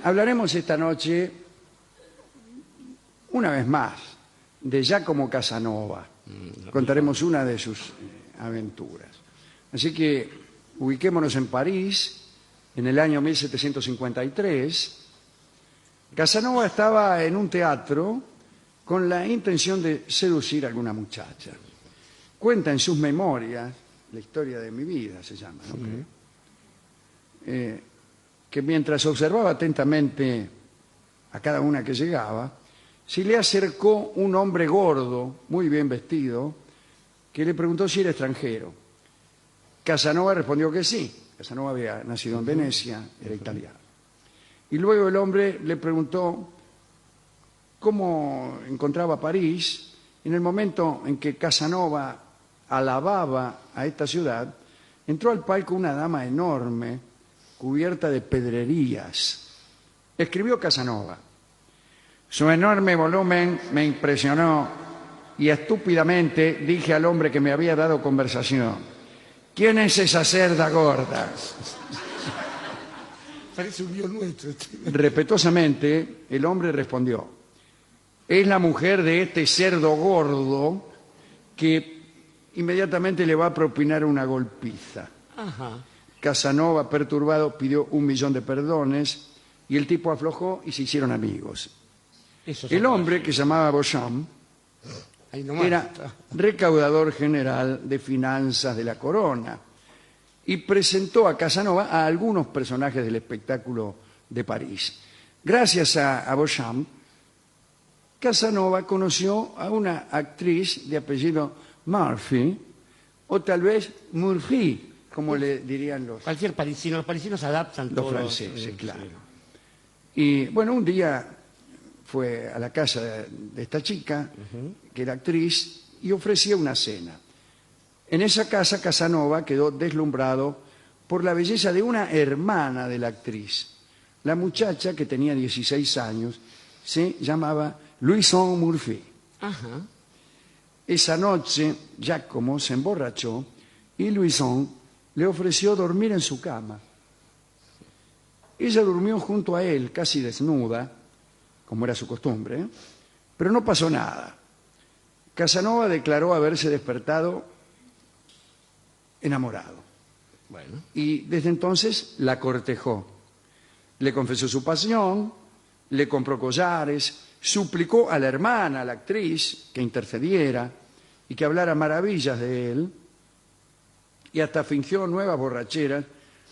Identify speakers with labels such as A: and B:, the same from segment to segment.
A: Hablaremos esta noche, una vez más, de Giacomo Casanova. Contaremos una de sus aventuras. Así que ubiquémonos en París, en el año 1753. Casanova estaba en un teatro con la intención de seducir a alguna muchacha. Cuenta en sus memorias, la historia de mi vida se llama, ¿no? Que mientras observaba atentamente a cada una que llegaba, se le acercó un hombre gordo, muy bien vestido, que le preguntó si era extranjero. Casanova respondió que sí. Casanova había nacido en Venecia, era italiano. Y luego el hombre le preguntó cómo encontraba París. En el momento en que Casanova alababa a esta ciudad, entró al palco una dama enorme, cubierta de pedrerías. Escribió Casanova: su enorme volumen me impresionó y estúpidamente dije al hombre que me había dado conversación: ¿quién es esa cerda gorda?
B: Parece un guión nuestro.
A: Respetuosamente, el hombre respondió: es la mujer de este cerdo gordo que inmediatamente le va a propinar una golpiza.
B: Ajá.
A: Casanova, perturbado, pidió 1.000.000 de perdones y el tipo aflojó y se hicieron amigos. El hombre, que se llamaba Beauchamp, era recaudador general de finanzas de la corona y presentó a Casanova a algunos personajes del espectáculo de París. Gracias a Beauchamp, Casanova conoció a una actriz de apellido Murphy, o tal vez Murphy, como le dirían
B: cualquier parisino. Los parisinos adaptan
A: los
B: todo.
A: franceses, claro. Y bueno, un día fue a la casa de esta chica, que era actriz, y ofrecía una cena. En esa casa Casanova quedó deslumbrado por la belleza de una hermana de la actriz. La muchacha, que tenía 16 años, se llamaba Louison Murphy.
B: Ajá.
A: Esa noche Giacomo se emborrachó y Louison le ofreció dormir en su cama. Ella durmió junto a él, casi desnuda, como era su costumbre, pero no pasó nada. Casanova declaró haberse despertado enamorado.
B: Bueno.
A: Y desde entonces la cortejó. Le confesó su pasión, le compró collares, suplicó a la hermana, a la actriz, que intercediera y que hablara maravillas de él, y hasta fingió nuevas borracheras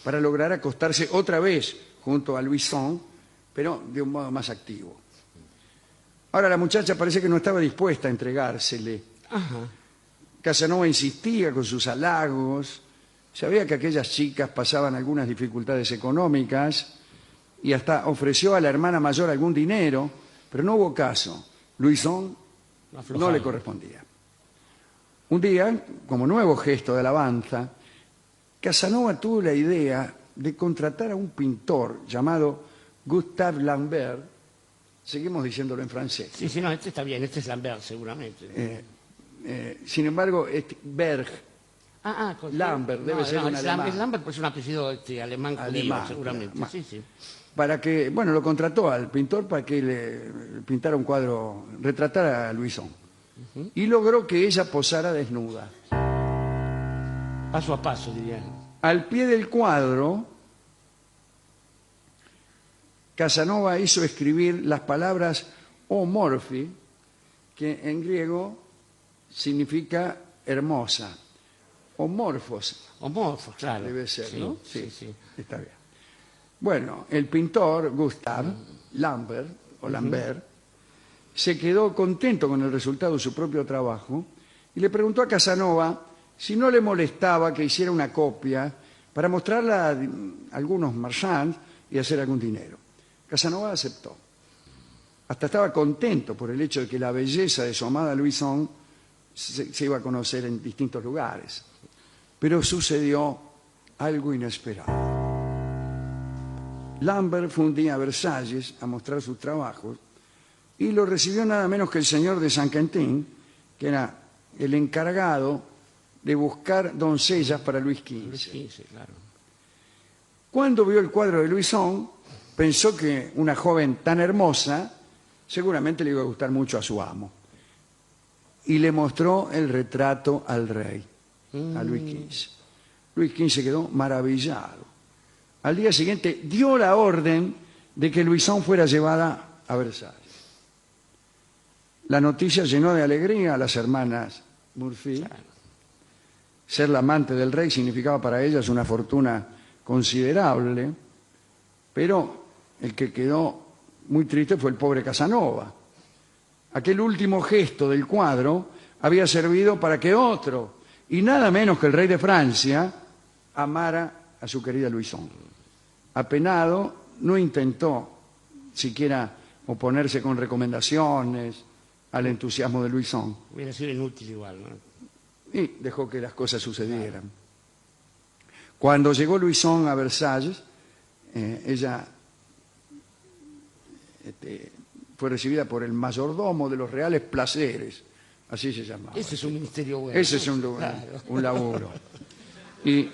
A: para lograr acostarse otra vez junto a Louison, pero de un modo más activo. Ahora la muchacha parece que no estaba dispuesta a entregársele.
B: Ajá.
A: Casanova insistía con sus halagos, sabía que aquellas chicas pasaban algunas dificultades económicas y hasta ofreció a la hermana mayor algún dinero, pero no hubo caso. Louison no le correspondía. Un día, como nuevo gesto de alabanza, Casanova tuvo la idea de contratar a un pintor llamado Gustave Lambert. Seguimos diciéndolo en francés.
B: Sí, no, este está bien, este es Lambert, seguramente.
A: Sin embargo, Berg, Lambert,
B: no,
A: debe ser un alemán.
B: Es Lambert, pues es un apellido alemán judío, seguramente.
A: Claro.
B: Sí.
A: Para que, bueno, lo contrató al pintor para que le pintara un cuadro, retratara a Louison. Y logró que ella posara desnuda.
B: Paso a paso, dirían.
A: Al pie del cuadro, Casanova hizo escribir las palabras homorphi, que en griego significa hermosa. Homorfos.
B: Homorfos, claro.
A: Debe ser,
B: sí,
A: ¿no?
B: Sí.
A: Está bien. Bueno, el pintor Gustave Lambert, o Lambert, se quedó contento con el resultado de su propio trabajo y le preguntó a Casanova si no le molestaba que hiciera una copia para mostrarla a algunos marchands y hacer algún dinero. Casanova aceptó. Hasta estaba contento por el hecho de que la belleza de su amada Louison se iba a conocer en distintos lugares. Pero sucedió algo inesperado. Lambert fue un día a Versalles a mostrar sus trabajos y lo recibió nada menos que el señor de Saint-Quentin, que era el encargado de buscar doncellas para Luis XV.
B: Luis XV, claro.
A: Cuando vio el cuadro de Louison, pensó que una joven tan hermosa seguramente le iba a gustar mucho a su amo. Y le mostró el retrato al rey, a Luis XV. Luis XV quedó maravillado. Al día siguiente dio la orden de que Louison fuera llevada a Versalles. La noticia llenó de alegría a las hermanas Murphy. Claro. Ser la amante del rey significaba para ellas una fortuna considerable, pero el que quedó muy triste fue el pobre Casanova. Aquel último gesto del cuadro había servido para que otro, y nada menos que el rey de Francia, amara a su querida Louison. Apenado, no intentó siquiera oponerse con recomendaciones al entusiasmo de Louison.
B: Hubiera sido inútil igual, ¿no?
A: Y dejó que las cosas sucedieran. Cuando llegó Louison a Versalles, ella fue recibida por el mayordomo de los reales placeres, así se llamaba.
B: Ese es un ministerio bueno.
A: Ese es un laburo. Y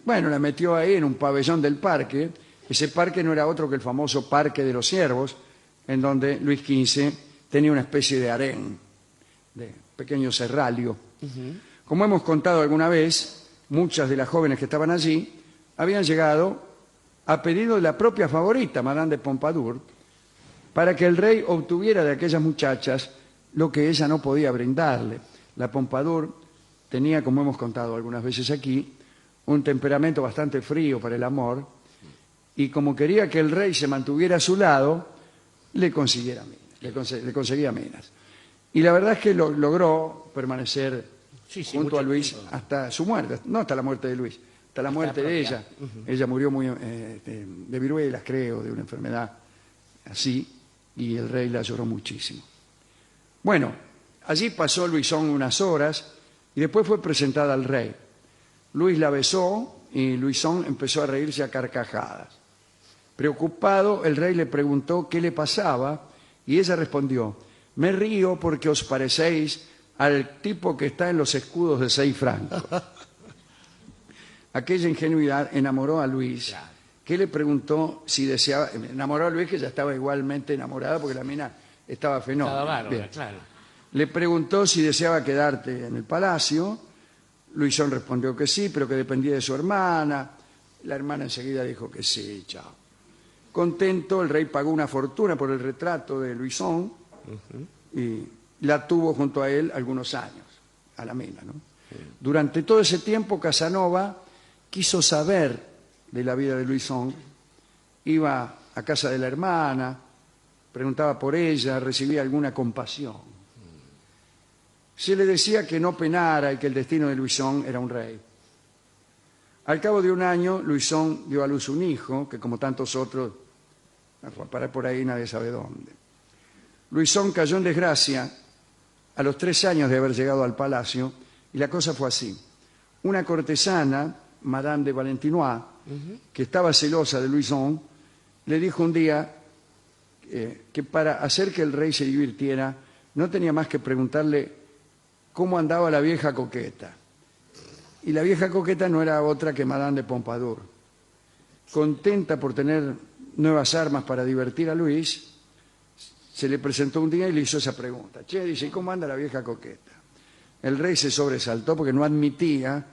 A: bueno, la metió ahí en un pabellón del parque. Ese parque no era otro que el famoso Parque de los Ciervos, en donde Luis XV tenía una especie de harén, de pequeño serralio. Como hemos contado alguna vez, muchas de las jóvenes que estaban allí habían llegado a pedido de la propia favorita, Madame de Pompadour, para que el rey obtuviera de aquellas muchachas lo que ella no podía brindarle. La Pompadour tenía, como hemos contado algunas veces aquí, un temperamento bastante frío para el amor, y como quería que el rey se mantuviera a su lado, le conseguía minas. Y la verdad es que logró permanecer junto a Luis hasta su muerte, no hasta la muerte de Luis, hasta la muerte de ella. Ella murió muy de viruelas, creo, de una enfermedad así, y el rey la lloró muchísimo. Bueno, allí pasó Louison unas horas y después fue presentada al rey. Luis la besó y Louison empezó a reírse a carcajadas. Preocupado, el rey le preguntó qué le pasaba y ella respondió: me río porque os parecéis al tipo que está en los escudos de 6 francos. Aquella ingenuidad enamoró a Luis, que le preguntó si deseaba... Enamoró a Luis, que ya estaba igualmente enamorada porque la mina estaba fenómena.
B: Estaba bárbara, claro.
A: Le preguntó si deseaba quedarte en el palacio. Louison respondió que sí, pero que dependía de su hermana. La hermana enseguida dijo que sí, chao. Contento, el rey pagó una fortuna por el retrato de Louison y la tuvo junto a él algunos años, a la mina, ¿no? Durante todo ese tiempo, Casanova quiso saber de la vida de Louison. Iba a casa de la hermana, preguntaba por ella, recibía alguna compasión. Se le decía que no penara y que el destino de Louison era un rey. Al cabo de un año, Louison dio a luz un hijo, que como tantos otros, fue a parar por ahí nadie sabe dónde. Louison cayó en desgracia a los 3 años de haber llegado al palacio, y la cosa fue así. Una cortesana, Madame de Valentinois, que estaba celosa de Louison, le dijo un día que para hacer que el rey se divirtiera, no tenía más que preguntarle cómo andaba la vieja coqueta. Y la vieja coqueta no era otra que Madame de Pompadour. Contenta por tener nuevas armas para divertir a Luis, se le presentó un día y le hizo esa pregunta. Che, dice, ¿cómo anda la vieja coqueta? El rey se sobresaltó porque no admitía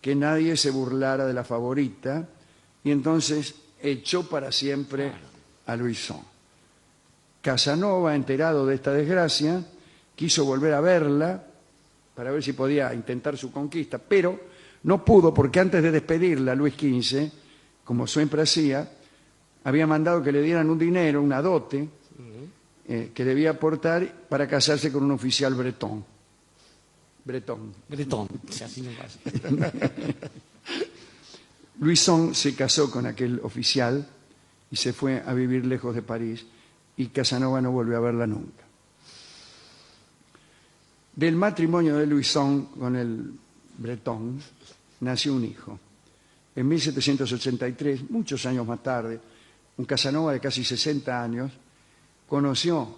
A: que nadie se burlara de la favorita, y entonces echó para siempre a Louison. Casanova, enterado de esta desgracia, quiso volver a verla para ver si podía intentar su conquista, pero no pudo porque antes de despedirla, Luis XV, como siempre hacía, había mandado que le dieran un dinero, una dote, que debía aportar para casarse con un oficial bretón. Bretón,
B: así no pasa.
A: Louison se casó con aquel oficial y se fue a vivir lejos de París, y Casanova no volvió a verla nunca. Del matrimonio de Louison con el bretón nació un hijo. En 1783, muchos años más tarde, un Casanova de casi 60 años conoció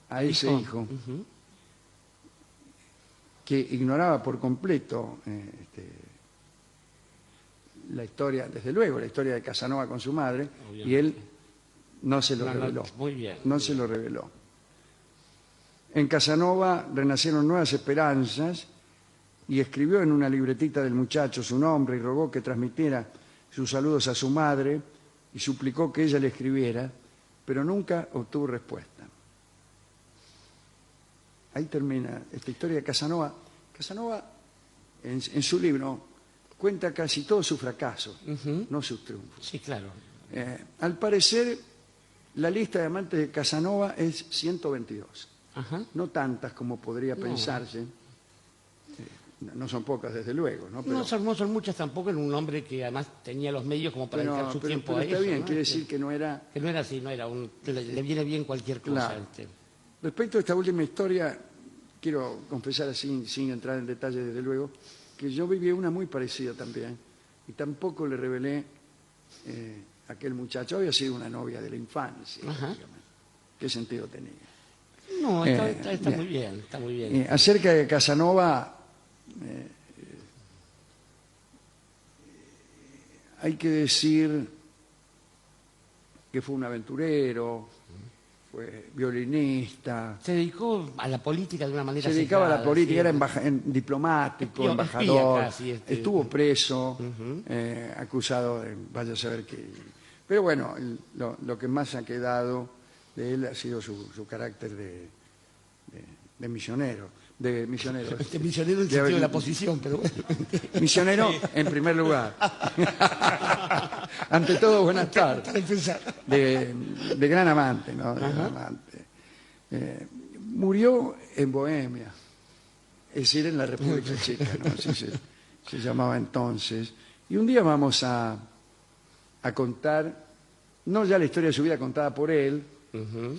A: a ese hijo que ignoraba por completo la historia, desde luego, la historia de Casanova con su madre, y él no se lo reveló.
B: Muy bien.
A: No se lo reveló. En Casanova renacieron nuevas esperanzas y escribió en una libretita del muchacho su nombre y rogó que transmitiera sus saludos a su madre y suplicó que ella le escribiera, pero nunca obtuvo respuesta. Ahí termina esta historia de Casanova. Casanova, en su libro, cuenta casi todos sus fracasos, no sus triunfos.
B: Sí, claro.
A: Al parecer, la lista de amantes de Casanova es 122.
B: Ajá.
A: No tantas como podría pensarse. No son pocas, desde luego. ¿No? Pero,
B: no son muchas tampoco en un hombre que además tenía los medios como para dedicar su tiempo a
A: está
B: eso.
A: bien,
B: ¿no?
A: quiere decir que no era...
B: Que no era así, le viene bien cualquier cosa.
A: Claro. Respecto a esta última historia, quiero confesar así, sin entrar en detalle desde luego, que yo viví una muy parecida también, y tampoco le revelé a aquel muchacho. Había sido una novia de la infancia. ¿Qué sentido tenía?
B: No, está muy bien, está muy bien.
A: Acerca de Casanova, hay que decir que fue un aventurero, fue violinista.
B: Se dedicó a la política de una manera
A: Se dedicaba a la política,
B: sí.
A: era diplomático, embajador,
B: casi,
A: estuvo preso, acusado de vaya a saber qué. Pero bueno, lo que más ha quedado de él ha sido su carácter de misionero. De misionero.
B: Este misionero en el sentido de la posición, pero bueno.
A: Misionero en primer lugar. Ante todo, buenas tardes. De gran amante, ¿no? De gran amante. Murió en Bohemia, es decir, en la República Checa, ¿no? Así se llamaba entonces. Y un día vamos a contar, no ya la historia de su vida contada por él,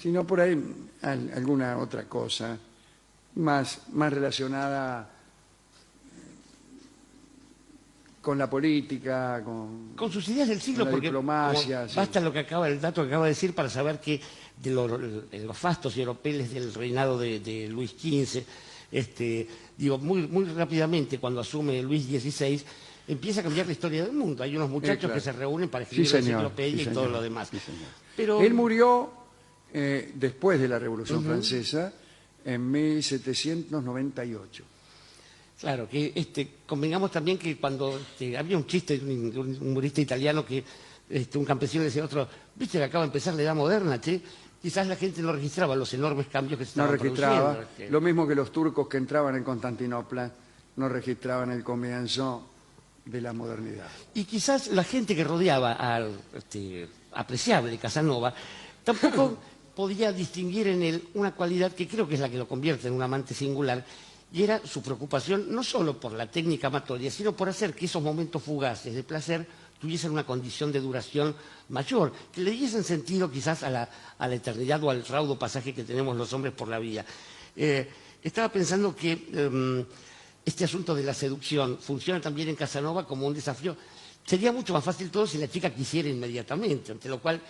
A: sino por ahí alguna otra cosa más relacionada con la política,
B: con sus ideas del siglo,
A: la
B: porque
A: diplomacia.
B: Basta el dato que acaba de decir para saber que de los fastos y oropeles del reinado de Luis XV, muy rápidamente cuando asume Luis XVI, empieza a cambiar la historia del mundo. Hay unos muchachos
A: claro,
B: que se reúnen para escribir la enciclopedia y todo lo demás. Pero
A: él murió después de la Revolución Francesa, en 1798.
B: Claro, que convengamos también que cuando había un chiste de un humorista italiano que un campesino le decía a otro, viste que acaba de empezar la edad moderna, che, quizás la gente no registraba los enormes cambios que se estaban
A: registraba,
B: produciendo.
A: lo mismo que los turcos que entraban en Constantinopla no registraban el comienzo de la modernidad.
B: Y quizás la gente que rodeaba al apreciable Casanova tampoco podía distinguir en él una cualidad que creo que es la que lo convierte en un amante singular, y era su preocupación no solo por la técnica amatoria, sino por hacer que esos momentos fugaces de placer tuviesen una condición de duración mayor, que le diesen sentido quizás a la eternidad o al raudo pasaje que tenemos los hombres por la vida. Estaba pensando que este asunto de la seducción funciona también en Casanova como un desafío. Sería mucho más fácil todo si la chica quisiera inmediatamente, ante lo cual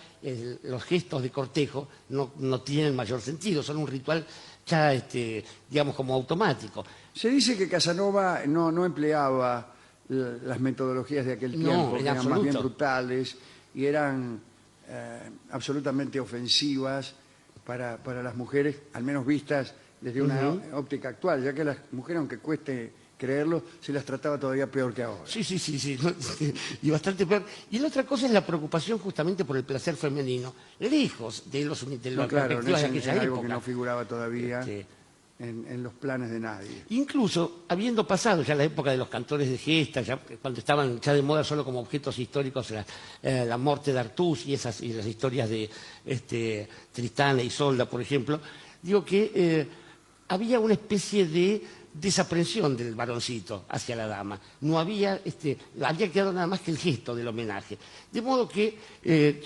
B: los gestos de cortejo no tienen mayor sentido, son un ritual ya, digamos, como automático.
A: Se dice que Casanova no empleaba las metodologías de aquel tiempo, que eran más bien brutales y eran absolutamente ofensivas para las mujeres, al menos vistas desde una óptica actual, ya que las mujeres, aunque cueste creerlo, se las trataba todavía peor que ahora.
B: Sí, y bastante peor. Y la otra cosa es la preocupación justamente por el placer femenino, lejos de las perspectivas de aquella época.
A: Algo que no figuraba todavía en los planes de nadie.
B: Incluso, habiendo pasado ya la época de los cantores de gesta, ya, cuando estaban ya de moda solo como objetos históricos la muerte de Artús y las historias de Tristán e Isolda, por ejemplo, digo que había una especie de desaprensión del varoncito hacia la dama. No había quedado nada más que el gesto del homenaje. De modo que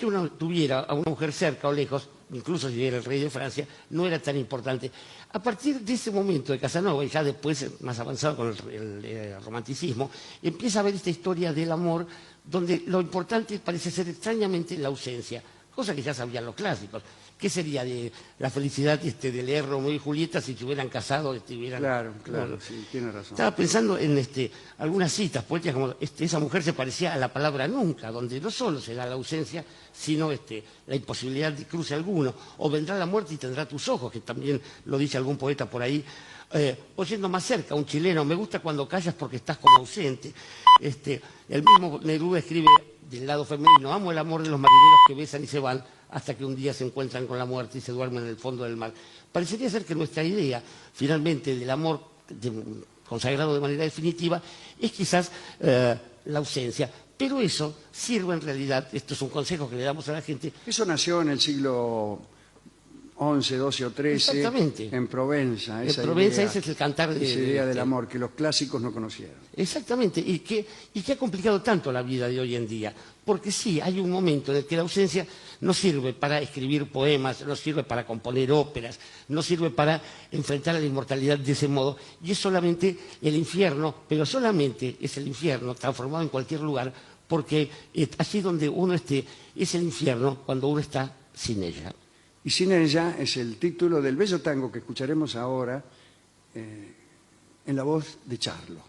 B: uno tuviera a una mujer cerca o lejos, incluso si era el rey de Francia, no era tan importante. A partir de ese momento de Casanova, y ya después, más avanzado con el romanticismo, empieza a ver esta historia del amor, donde lo importante parece ser extrañamente la ausencia. cosa que ya sabían los clásicos. ¿Qué sería de la felicidad de leer Romeo y Julieta si se hubieran casado?
A: Claro, sí, tiene razón.
B: Estaba pensando en algunas citas poéticas como esa mujer se parecía a la palabra nunca, donde no solo se da la ausencia, sino la imposibilidad de cruce alguno. O vendrá la muerte y tendrá tus ojos, que también lo dice algún poeta por ahí. Oyendo más cerca, un chileno, me gusta cuando callas porque estás como ausente. El mismo Neruda escribe del lado femenino, amo el amor de los marineros que besan y se van hasta que un día se encuentran con la muerte y se duermen en el fondo del mar. Parecería ser que nuestra idea, finalmente, del amor consagrado de manera definitiva, es quizás la ausencia. Pero eso sirve en realidad, esto es un consejo que le damos a la gente.
A: Eso nació en el siglo XI, XII o XIII,
B: exactamente,
A: en Provenza.
B: En Provenza ese es el cantar
A: esa idea del amor que los clásicos no conocieron.
B: Exactamente, y que ha complicado tanto la vida de hoy en día. Porque sí, hay un momento en el que la ausencia no sirve para escribir poemas, no sirve para componer óperas, no sirve para enfrentar a la inmortalidad de ese modo, y es solamente el infierno, pero solamente es el infierno transformado en cualquier lugar, porque así donde uno esté, es el infierno cuando uno está sin ella.
A: Y sin ella es el título del bello tango que escucharemos ahora en la voz de Charlo.